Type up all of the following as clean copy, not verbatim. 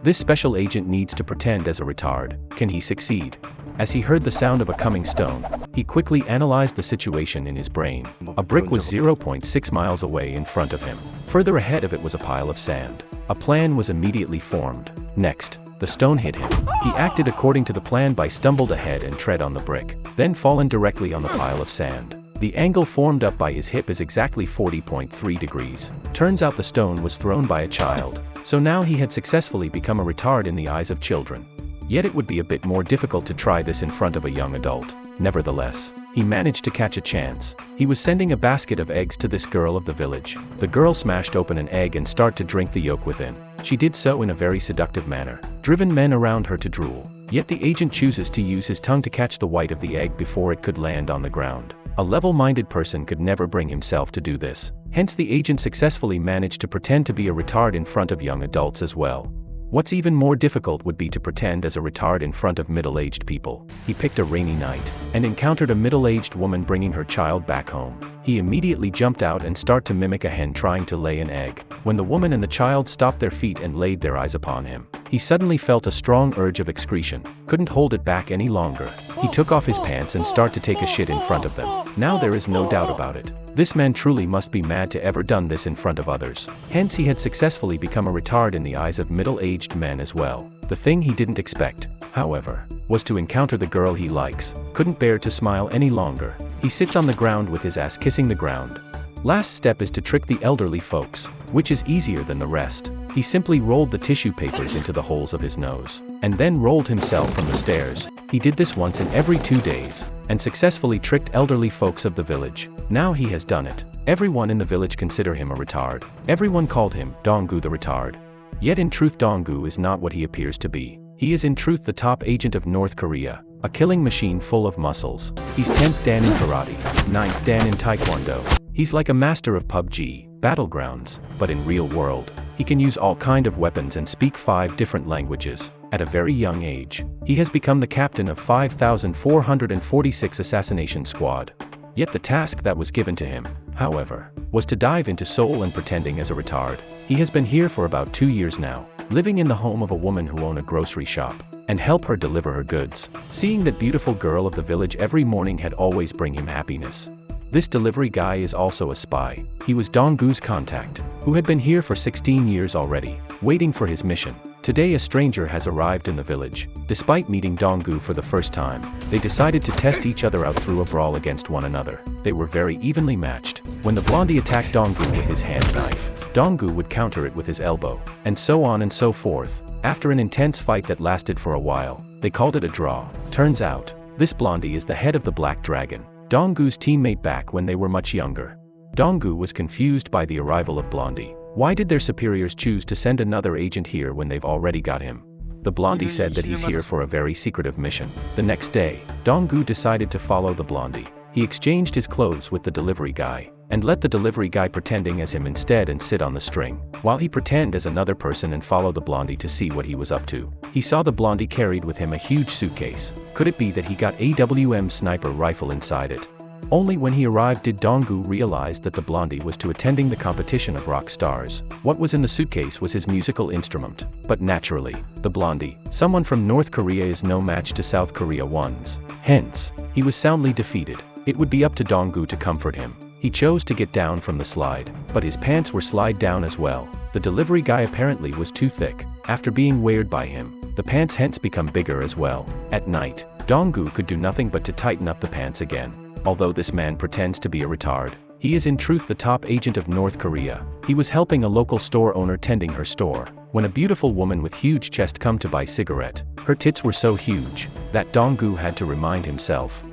This special agent needs to pretend as a retard. Can he succeed? As he heard the sound of a coming stone, he quickly analyzed the situation in his brain. A brick was 0.6 miles away in front of him. Further ahead of it was a pile of sand. A plan was immediately formed. Next, the stone hit him. He acted according to the plan by stumbled ahead and tread on the brick, then fallen directly on the pile of sand. The angle formed up by his hip is exactly 40.3 degrees. Turns out the stone was thrown by a child, so now he had successfully become a retard in the eyes of children. Yet it would be a bit more difficult to try this in front of a young adult. Nevertheless, he managed to catch a chance. He was sending a basket of eggs to this girl of the village. The girl smashed open an egg and started to drink the yolk within. She did so in a very seductive manner, driven men around her to drool. Yet the agent chooses to use his tongue to catch the white of the egg before it could land on the ground. A level-minded person could never bring himself to do this. Hence the agent successfully managed to pretend to be a retard in front of young adults as well. What's even more difficult would be to pretend as a retard in front of middle-aged people. He picked a rainy night and encountered a middle-aged woman bringing her child back home. He immediately jumped out and started to mimic a hen trying to lay an egg. When the woman and the child stopped their feet and laid their eyes upon him, he suddenly felt a strong urge of excretion. Couldn't hold it back any longer. He took off his pants and started to take a shit in front of them. Now there is no doubt about it. This man truly must be mad to ever done this in front of others. Hence he had successfully become a retard in the eyes of middle-aged men as well. The thing he didn't expect, however, was to encounter the girl he likes. Couldn't bear to smile any longer. He sits on the ground with his ass kissing the ground. Last step is to trick the elderly folks, which is easier than the rest. He simply rolled the tissue papers into the holes of his nose, and then rolled himself from the stairs. He did this once in every 2 days, and successfully tricked elderly folks of the village. Now he has done it. Everyone in the village consider him a retard. Everyone called him Donggu the retard. Yet in truth Donggu is not what he appears to be. He is in truth the top agent of North Korea, a killing machine full of muscles. He's 10th Dan in karate, 9th Dan in taekwondo. He's like a master of PUBG, Battlegrounds, but in real world. He can use all kind of weapons and speak 5 different languages. At a very young age, he has become the captain of 5,446 assassination squad. Yet the task that was given to him, however, was to dive into Seoul and pretending as a retard. He has been here for about 2 years now, living in the home of a woman who owns a grocery shop, and help her deliver her goods. Seeing that beautiful girl of the village every morning had always bring him happiness. This delivery guy is also a spy. He was Donggu's contact, who had been here for 16 years already, waiting for his mission. Today a stranger has arrived in the village. Despite meeting Donggu for the first time, they decided to test each other out through a brawl against one another. They were very evenly matched. When the blondie attacked Donggu with his hand knife, Donggu would counter it with his elbow, and so on and so forth. After an intense fight that lasted for a while, they called it a draw. Turns out, this blondie is the head of the Black Dragon, Donggu's teammate back when they were much younger. Donggu was confused by the arrival of Blondie. Why did their superiors choose to send another agent here when they've already got him? The blondie said that he's here for a very secretive mission. The next day, Donggu decided to follow the blondie. He exchanged his clothes with the delivery guy, and let the delivery guy pretending as him instead and sit on the string, while he pretend as another person and follow the blondie to see what he was up to. He saw the blondie carried with him a huge suitcase. Could it be that he got a AWM sniper rifle inside it? Only when he arrived did Donggu realize that the blondie was to attending the competition of rock stars. What was in the suitcase was his musical instrument. But naturally, the blondie, someone from North Korea, is no match to South Korea ones. Hence, he was soundly defeated. It would be up to Donggu to comfort him. He chose to get down from the slide, but his pants were slide down as well. The delivery guy apparently was too thick. After being weighed by him, the pants hence become bigger as well. At night, Donggu could do nothing but to tighten up the pants again. Although this man pretends to be a retard, he is in truth the top agent of North Korea. He was helping a local store owner tending her store, when a beautiful woman with huge chest come to buy cigarette. Her tits were so huge, that Donggu had to remind himself.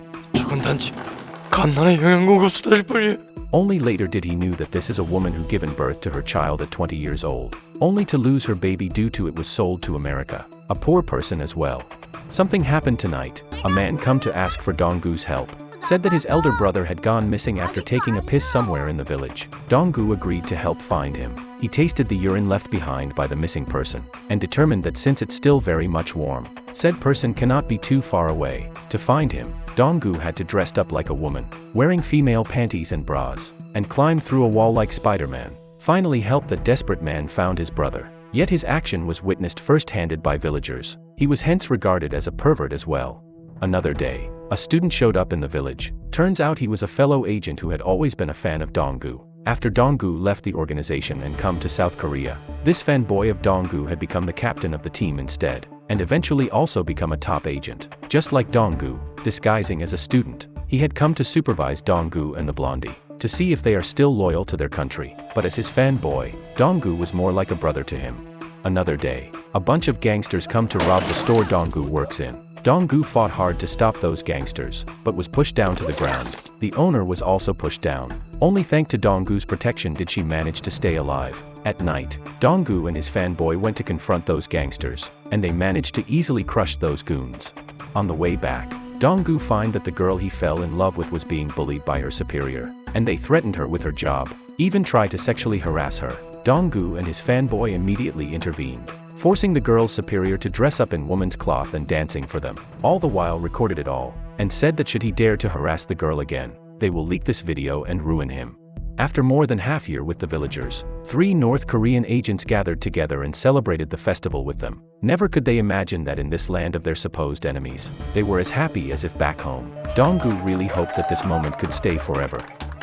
Only later did he knew that this is a woman who given birth to her child at 20 years old, only to lose her baby due to it was sold to America. A poor person as well. Something happened tonight. A man come to ask for Donggu's help. Said that his elder brother had gone missing after taking a piss somewhere in the village. Donggu agreed to help find him. He tasted the urine left behind by the missing person, and determined that since it's still very much warm, said person cannot be too far away. To find him, Donggu had to dress up like a woman, wearing female panties and bras, and climb through a wall like Spider-Man. Finally helped the desperate man found his brother. Yet his action was witnessed first-handed by villagers. He was hence regarded as a pervert as well. Another day, a student showed up in the village. Turns out he was a fellow agent who had always been a fan of Dong-gu. After Dong-gu left the organization and come to South Korea, this fanboy of Dong-gu had become the captain of the team instead, and eventually also become a top agent. Just like Dong-gu, disguising as a student, he had come to supervise Dong-gu and the blondie, to see if they are still loyal to their country. But as his fanboy, Dong-gu was more like a brother to him. Another day, a bunch of gangsters come to rob the store Dong-gu works in. Dong-gu fought hard to stop those gangsters, but was pushed down to the ground. The owner was also pushed down. Only thanks to Dong-gu's protection did she manage to stay alive. At night, Dong-gu and his fanboy went to confront those gangsters, and they managed to easily crush those goons. On the way back, Dong-gu found that the girl he fell in love with was being bullied by her superior, and they threatened her with her job, even tried to sexually harass her. Dong-gu and his fanboy immediately intervened, forcing the girl's superior to dress up in woman's cloth and dancing for them, all the while recorded it all, and said that should he dare to harass the girl again, they will leak this video and ruin him. After more than half year with the villagers, 3 North Korean agents gathered together and celebrated the festival with them. Never could they imagine that in this land of their supposed enemies, they were as happy as if back home. Dong-gu really hoped that this moment could stay forever.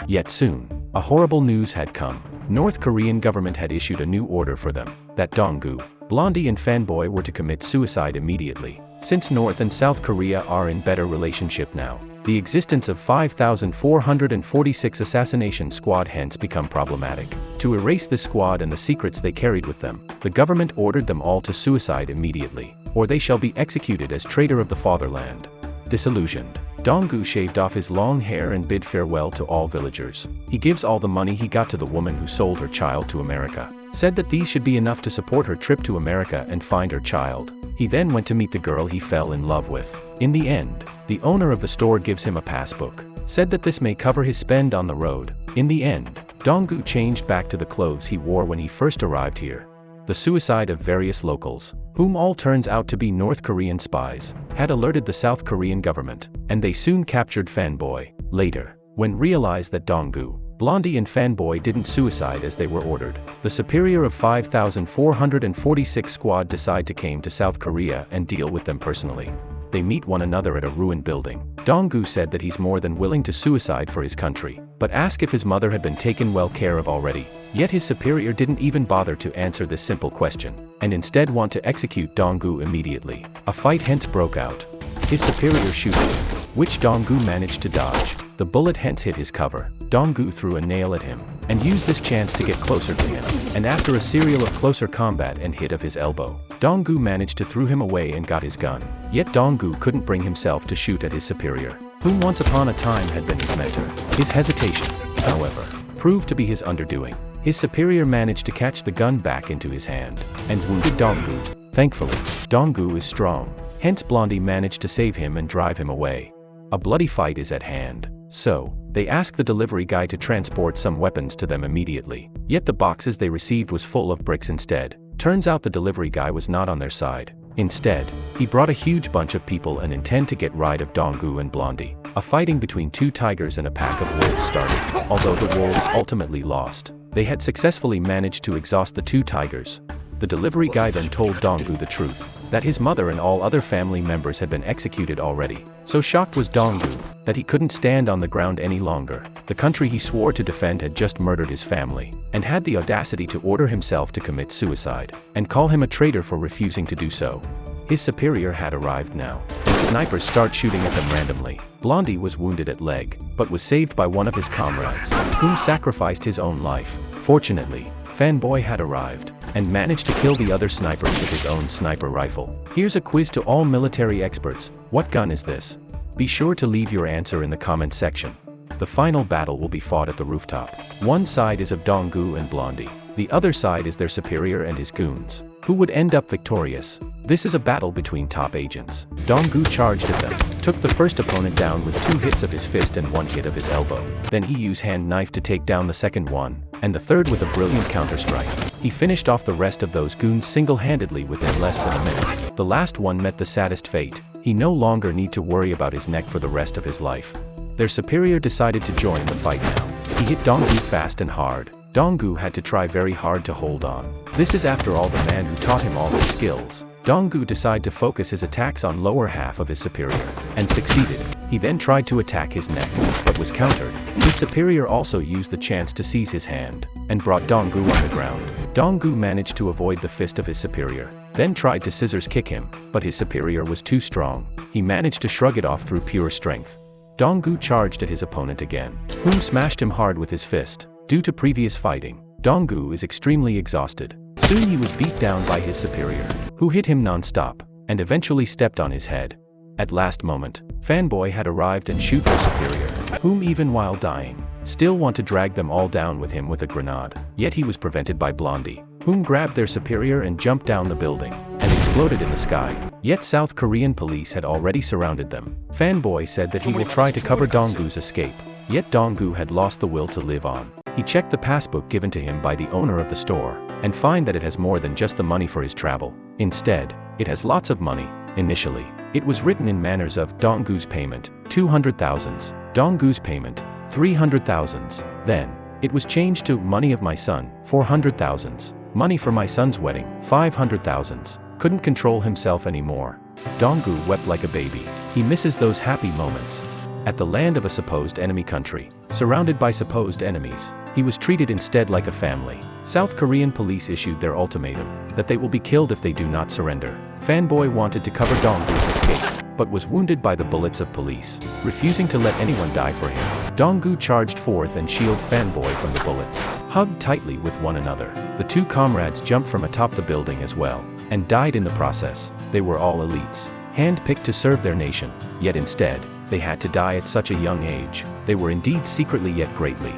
Yet soon, a horrible news had come. North Korean government had issued a new order for them, that Dong-gu, blondie and fanboy were to commit suicide immediately. Since North and South Korea are in better relationship now, the existence of 5,446 assassination squad hence become problematic. To erase this squad and the secrets they carried with them, the government ordered them all to suicide immediately, or they shall be executed as traitor of the fatherland. Disillusioned, Dong-gu shaved off his long hair and bid farewell to all villagers. He gives all the money he got to the woman who sold her child to America, said that these should be enough to support her trip to America and find her child. He then went to meet the girl he fell in love with. In the end, the owner of the store gives him a passbook, said that this may cover his spend on the road. In the end, Dong-gu changed back to the clothes he wore when he first arrived here. The suicide of various locals, whom all turns out to be North Korean spies, had alerted the South Korean government, and they soon captured fanboy. Later, when realized that Dong-gu, blondie and fanboy didn't suicide as they were ordered, the superior of 5,446 squad decide to came to South Korea and deal with them personally. They meet one another at a ruined building. Dong-gu said that he's more than willing to suicide for his country, but asked if his mother had been taken well care of already. Yet his superior didn't even bother to answer this simple question, and instead want to execute Dong-gu immediately. A fight hence broke out. His superior shooting him, which Dong-gu managed to dodge. The bullet hence hit his cover. Dong-gu threw a nail at him, and used this chance to get closer to him, and after a serial of closer combat and hit of his elbow, Dong-gu managed to throw him away and got his gun. Yet Dong-gu couldn't bring himself to shoot at his superior, whom once upon a time had been his mentor. His hesitation, however, proved to be his underdoing. His superior managed to catch the gun back into his hand, and wounded Dong-gu. Thankfully, Dong-gu is strong, hence Blondie managed to save him and drive him away. A bloody fight is at hand, so they ask the delivery guy to transport some weapons to them immediately. Yet the boxes they received was full of bricks instead. Turns out the delivery guy was not on their side. Instead, he brought a huge bunch of people and intend to get rid of Dong-gu and Blondie. A fighting between 2 tigers and a pack of wolves started, although the wolves ultimately lost. They had successfully managed to exhaust the 2 tigers. The delivery guy then told Dong-gu the truth, that his mother and all other family members had been executed already. So shocked was Dong-gu, that he couldn't stand on the ground any longer. The country he swore to defend had just murdered his family, and had the audacity to order himself to commit suicide, and call him a traitor for refusing to do so. His superior had arrived now, and snipers start shooting at them randomly. Blondie was wounded at leg, but was saved by one of his comrades, whom sacrificed his own life. Fortunately, fanboy had arrived, and managed to kill the other snipers with his own sniper rifle. Here's a quiz to all military experts. What gun is this? Be sure to leave your answer in the comment section. The final battle will be fought at the rooftop. One side is of Dong-gu and Blondie. The other side is their superior and his goons, who would end up victorious. This is a battle between top agents. Dong-gu charged at them, took the first opponent down with 2 hits of his fist and 1 hit of his elbow. Then he used hand knife to take down the second one, and the third with a brilliant counter-strike. He finished off the rest of those goons single-handedly within less than a minute. The last one met the saddest fate. He no longer need to worry about his neck for the rest of his life. Their superior decided to join the fight now. He hit Dong-gu fast and hard, Donggu had to try very hard to hold on. This is after all the man who taught him all his skills. Donggu decided to focus his attacks on lower half of his superior, and succeeded. He then tried to attack his neck, but was countered. His superior also used the chance to seize his hand, and brought Donggu on the ground. Donggu managed to avoid the fist of his superior, then tried to scissors kick him, but his superior was too strong. He managed to shrug it off through pure strength. Donggu charged at his opponent again, whom smashed him hard with his fist. Due to previous fighting, Donggu is extremely exhausted. Soon he was beat down by his superior, who hit him non-stop, and eventually stepped on his head. At last moment, Fanboy had arrived and shoot their superior, whom even while dying, still want to drag them all down with him with a grenade. Yet he was prevented by Blondie, whom grabbed their superior and jumped down the building, and exploded in the sky. Yet South Korean police had already surrounded them. Fanboy said that he will try to cover Donggu's escape. Yet Donggu had lost the will to live on. He checked the passbook given to him by the owner of the store, and find that it has more than just the money for his travel. Instead, it has lots of money. Initially, it was written in manners of Donggu's payment, 200,000, Donggu's payment, 300,000. Then, it was changed to money of my son, 400,000, money for my son's wedding, 500,000. Couldn't control himself anymore. Donggu wept like a baby. He misses those happy moments. At the land of a supposed enemy country, surrounded by supposed enemies, he was treated instead like a family. South Korean police issued their ultimatum, that they will be killed if they do not surrender. Fanboy wanted to cover Donggu's escape, but was wounded by the bullets of police, refusing to let anyone die for him. Donggu charged forth and shielded Fanboy from the bullets, hugged tightly with one another. The two comrades jumped from atop the building as well, and died in the process. They were all elites, hand-picked to serve their nation, yet instead, they had to die at such a young age. They were indeed secretly yet greatly.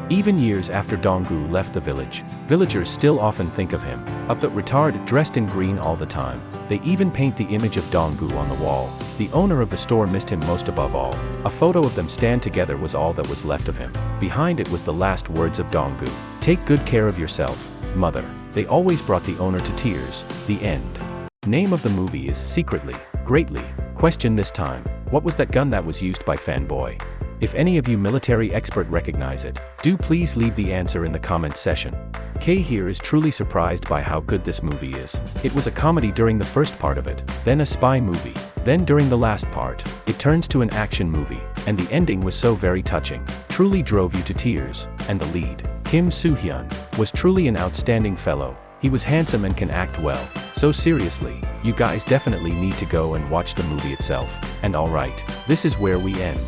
Even years after Donggu left the village, villagers still often think of him, of the retard dressed in green all the time. They even paint the image of Donggu on the wall. The owner of the store missed him most above all. A photo of them stand together was all that was left of him. Behind it was the last words of Donggu. Take good care of yourself, mother. They always brought the owner to tears. The end. Name of the movie is Secretly, Greatly. Question this time. What was that gun that was used by Fanboy? If any of you military expert recognize it, do please leave the answer in the comment section. Kay here is truly surprised by how good this movie is. It was a comedy during the first part of it, then a spy movie, then during the last part, it turns to an action movie, and the ending was so very touching, truly drove you to tears, and the lead, Kim Soo-hyun, was truly an outstanding fellow. He was handsome and can act well. So seriously, you guys definitely need to go and watch the movie itself. And alright, this is where we end.